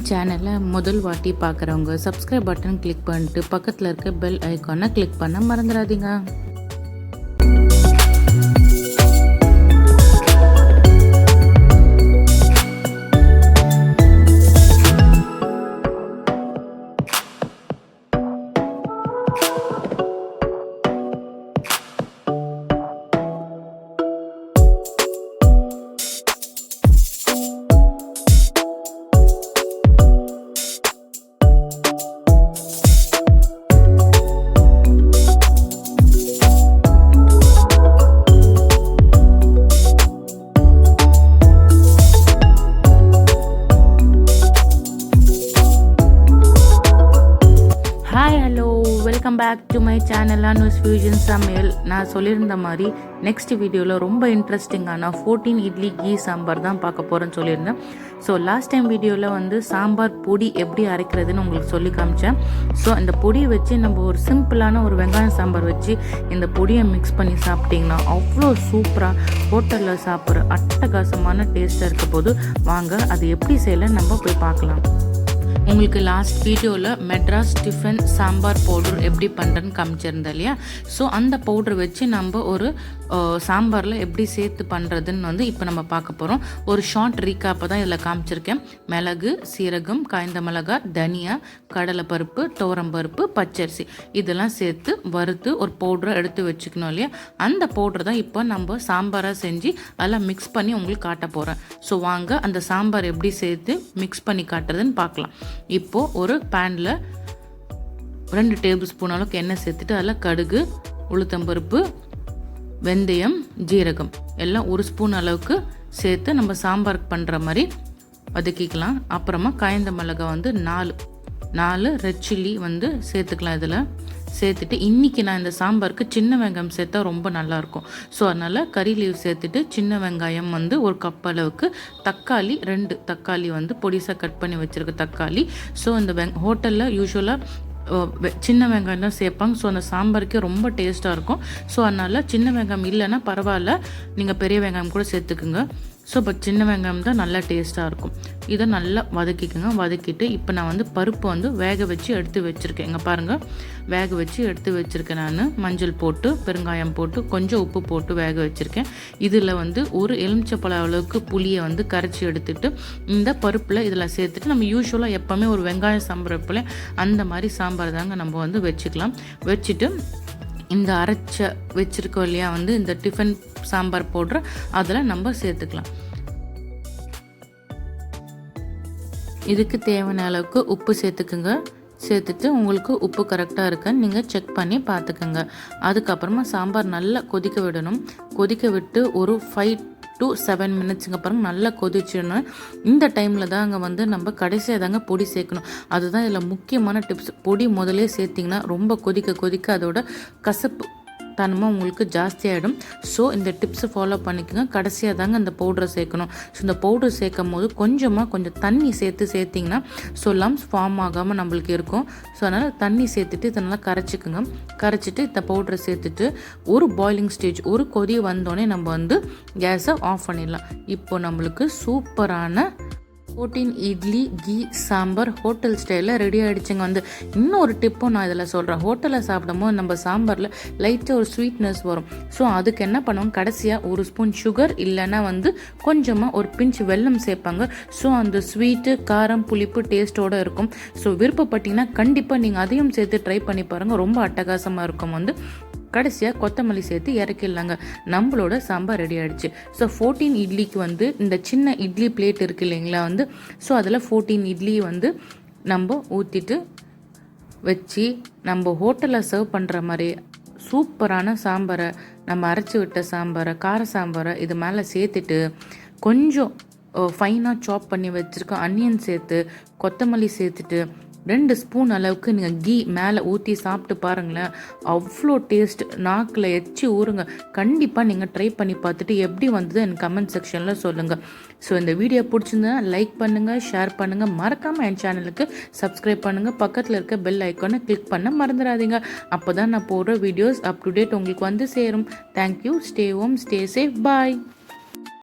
என் சேனலை முதல் வாட்டி பார்க்குறவங்க சப்ஸ்கிரைப் பட்டன் கிளிக் பண்ணிட்டு பக்கத்தில் இருக்க பெல் ஐக்கானை கிளிக் பண்ண மறந்துடாதீங்க. Welcome back to my channel Anu's fusion சமையல். நான் சொல்லியிருந்த மாதிரி நெக்ஸ்ட் வீடியோவில் ரொம்ப இன்ட்ரெஸ்டிங்கான 14 இட்லி கீ சாம்பார் தான் பார்க்க போகிறேன்னு சொல்லியிருந்தேன். ஸோ லாஸ்ட் டைம் வீடியோவில் சாம்பார் பொடி எப்படி அரைக்கிறதுன்னு உங்களுக்கு சொல்லி காமிச்சேன். ஸோ இந்த பொடியை வச்சு நம்ம ஒரு சிம்பிளான ஒரு வெங்காயம் சாம்பார் வச்சு இந்த பொடியை மிக்ஸ் பண்ணி சாப்பிட்டிங்கன்னா அவ்வளோ சூப்பராக ஹோட்டலில் சாப்பிட்ற அட்டகாசமான டேஸ்ட்டாக இருக்க போது வாங்க அது எப்படி செய்யலை நம்ம போய் பார்க்கலாம். உங்களுக்கு லாஸ்ட் வீடியோவில் மெட்ராஸ் டிஃபன் சாம்பார் பவுடர் எப்படி பண்ணுறேன்னு காமிச்சிருந்தேன் இல்லையா? ஸோ அந்த பவுடர் வச்சு நம்ம ஒரு சாம்பாரில் எப்படி சேர்த்து பண்ணுறதுன்னு இப்போ நம்ம பார்க்க போகிறோம். ஒரு ஷார்ட் ரீகாப்பை தான் இதில் காமிச்சிருக்கேன். மிளகு, சீரகம், காய்ந்த மிளகாய், தனியா, கடலைப்பருப்பு, துவரம்பருப்பு, பச்சரிசி இதெல்லாம் சேர்த்து வறுத்து ஒரு பவுடரை எடுத்து வச்சுக்கணும் இல்லையா? அந்த பவுடர் தான் இப்போ நம்ம சாம்பாராக செஞ்சு அதெல்லாம் மிக்ஸ் பண்ணி உங்களுக்கு காட்ட போகிறேன். ஸோ வாங்க அந்த சாம்பார் எப்படி சேர்த்து மிக்ஸ் பண்ணி காட்டுறதுன்னு பார்க்கலாம். இப்போது ஒரு பேனில் 2 டேபிள் ஸ்பூன் அளவுக்கு எண்ணெய் சேர்த்துட்டு அதில் கடுகு, உளுத்தம்பருப்பு, வெந்தயம், ஜீரகம் எல்லாம் 1 ஸ்பூன் அளவுக்கு சேர்த்து நம்ம சாம்பாருக்கு பண்ணுற மாதிரி வதக்கிக்கலாம். அப்புறமா காய்ந்த மிளகாய் 4 ரெட் சில்லி சேர்த்துக்கலாம். இதில் சேர்த்துட்டு இன்றைக்கி நான் இந்த சாம்பாருக்கு சின்ன வெங்காயம் சேர்த்தா ரொம்ப நல்லாயிருக்கும். ஸோ அதனால் கறி லீவ் சேர்த்துட்டு சின்ன வெங்காயம் 1 கப் அளவுக்கு, தக்காளி 2 தக்காளி பொடிசாக கட் பண்ணி வச்சுருக்க தக்காளி. ஸோ இந்த ஹோட்டலில் யூஸ்வலாக சின்ன வெங்காயம் தான் சேர்ப்பாங்க. ஸோ அந்த சாம்பாருக்கே ரொம்ப டேஸ்ட்டாக இருக்கும். ஸோ அதனால் சின்ன வெங்காயம் இல்லைன்னா பரவாயில்ல, நீங்கள் பெரிய வெங்காயம் கூட சேர்த்துக்குங்க. ஸோ இப்போ சின்ன வெங்காயம் தான் நல்லா டேஸ்ட்டாக இருக்கும். இதை நல்லா வதக்கிக்கோங்க. வதக்கிட்டு இப்போ நான் பருப்பு வேக வச்சு எடுத்து வச்சுருக்கேன். இங்கே பாருங்கள், வேக வச்சு எடுத்து வச்சுருக்கேன். நான் மஞ்சள் போட்டு, பெருங்காயம் போட்டு, கொஞ்சம் உப்பு போட்டு வேக வச்சுருக்கேன். இதில் ஒரு எலுமிச்சப்பழம் அளவுக்கு புளியை கரைச்சி எடுத்துட்டு இந்த பருப்பில் இதில் சேர்த்துட்டு நம்ம யூஸ்வலாக எப்போவுமே ஒரு வெங்காயம் சாம்பார் வைப்போம் அந்த மாதிரி சாம்பார் தாங்க நம்ம வச்சுக்கலாம். வச்சுட்டு இந்த அரைச்ச வச்சுருக்கோம் இல்லையா இந்த டிஃபன் சாம்பார் பவுடர் அதில் நம்ம சேர்த்துக்கலாம். இதுக்கு தேவையான அளவுக்கு உப்பு சேர்த்துக்குங்க. சேர்த்துட்டு உங்களுக்கு உப்பு கரெக்டாக இருக்கான்னு நீங்கள் செக் பண்ணி பார்த்துக்கோங்க. அதுக்கப்புறமா சாம்பார் நல்லா கொதிக்க விடணும். கொதிக்க விட்டு ஒரு 5 to 7 மினிட்ஸுங்க அப்புறம் நல்லா கொதிச்சிடணும். இந்த டைமில் தாங்க நம்ம கடைசியாக தாங்க பொடி சேர்க்கணும். அதுதான் இதில் முக்கியமான டிப்ஸ். பொடி முதலே சேர்த்திங்கன்னா ரொம்ப கொதிக்க அதோட கசப்பு தனமாக உங்களுக்கு ஜாஸ்தியாகிடும். ஸோ இந்த டிப்ஸை ஃபாலோ பண்ணிக்கோங்க. கடைசியாக தாங்க அந்த பவுடரை சேர்க்கணும். ஸோ இந்த பவுடர் சேர்க்கும் போது கொஞ்சம் தண்ணி சேர்த்திங்கன்னா ஸோ லம்ஸ் ஃபார்ம் ஆகாமல் நம்மளுக்கு இருக்கும். ஸோ அதனால் தண்ணி சேர்த்துட்டு இதெல்லாம் கரைச்சிக்கோங்க. கரைச்சிட்டு இந்த பவுடரை சேர்த்துட்டு ஒரு பாயிலிங் ஸ்டேஜ், ஒரு கொதி வந்தோடனே நம்ம கேஸை ஆஃப் பண்ணிடலாம். இப்போ நம்மளுக்கு சூப்பரான 14 இட்லி கீ சாம்பார் ஹோட்டல் ஸ்டைலில் ரெடி ஆகிடுச்சுங்க. இன்னொரு டிப்பும் நான் இதில் சொல்கிறேன். ஹோட்டலில் சாப்பிடும்போது நம்ம சாம்பாரில் லைட்டாக ஒரு ஸ்வீட்னஸ் வரும். ஸோ அதுக்கு என்ன பண்ணுவோம், கடைசியாக 1 ஸ்பூன் சுகர் இல்லைன்னா கொஞ்சமாக ஒரு பிஞ்ச் வெல்லம் சேர்ப்பாங்க. ஸோ அந்த ஸ்வீட்டு, காரம், புளிப்பு டேஸ்ட்டோடு இருக்கும். ஸோ விருப்பப்பட்டிங்கன்னா கண்டிப்பாக நீங்கள் அதையும் சேர்த்து ட்ரை பண்ணி பாருங்கள். ரொம்ப அட்டகாசமாக இருக்கும். கடைசியாக கொத்தமல்லி சேர்த்து இறக்கிடலாங்க. நம்மளோட சாம்பார் ரெடி ஆகிடுச்சு. ஸோ 14 இட்லிக்கு இந்த சின்ன இட்லி பிளேட் இருக்குது இல்லைங்களா ஸோ அதில் 14 இட்லி நம்ம ஊற்றிட்டு வச்சு நம்ம ஹோட்டலில் சர்வ் பண்ணுற மாதிரி சூப்பரான சாம்பாரை, நம்ம அரைச்சி விட்ட சாம்பாரை, கார சாம்பாரை இது மேலே சேர்த்துட்டு கொஞ்சம் ஃபைனாக சாப் பண்ணி வச்சுருக்க அனியன் சேர்த்து, கொத்தமல்லி சேர்த்துட்டு 2 ஸ்பூன் அளவுக்கு நீங்கள் கீ மேலே ஊற்றி சாப்பிட்டு பாருங்களேன். அவ்வளோ டேஸ்ட், நாக்கில் எச்சி ஊறுங்க. கண்டிப்பாக நீங்கள் ட்ரை பண்ணி பார்த்துட்டு எப்படி வந்தது எனக்கு கமெண்ட் செக்ஷனில் சொல்லுங்கள். ஸோ இந்த வீடியோ பிடிச்சிருந்தா லைக் பண்ணுங்கள், ஷேர் பண்ணுங்கள், மறக்காமல் என் சேனலுக்கு சப்ஸ்கிரைப் பண்ணுங்கள். பக்கத்தில் இருக்க பெல் ஐக்கானை கிளிக் பண்ண மறந்துடாதீங்க. அப்போ தான் நான் போடுற வீடியோஸ் அப் டு டேட் உங்களுக்கு சேரும். Thank you. Stay home, stay safe, பாய்.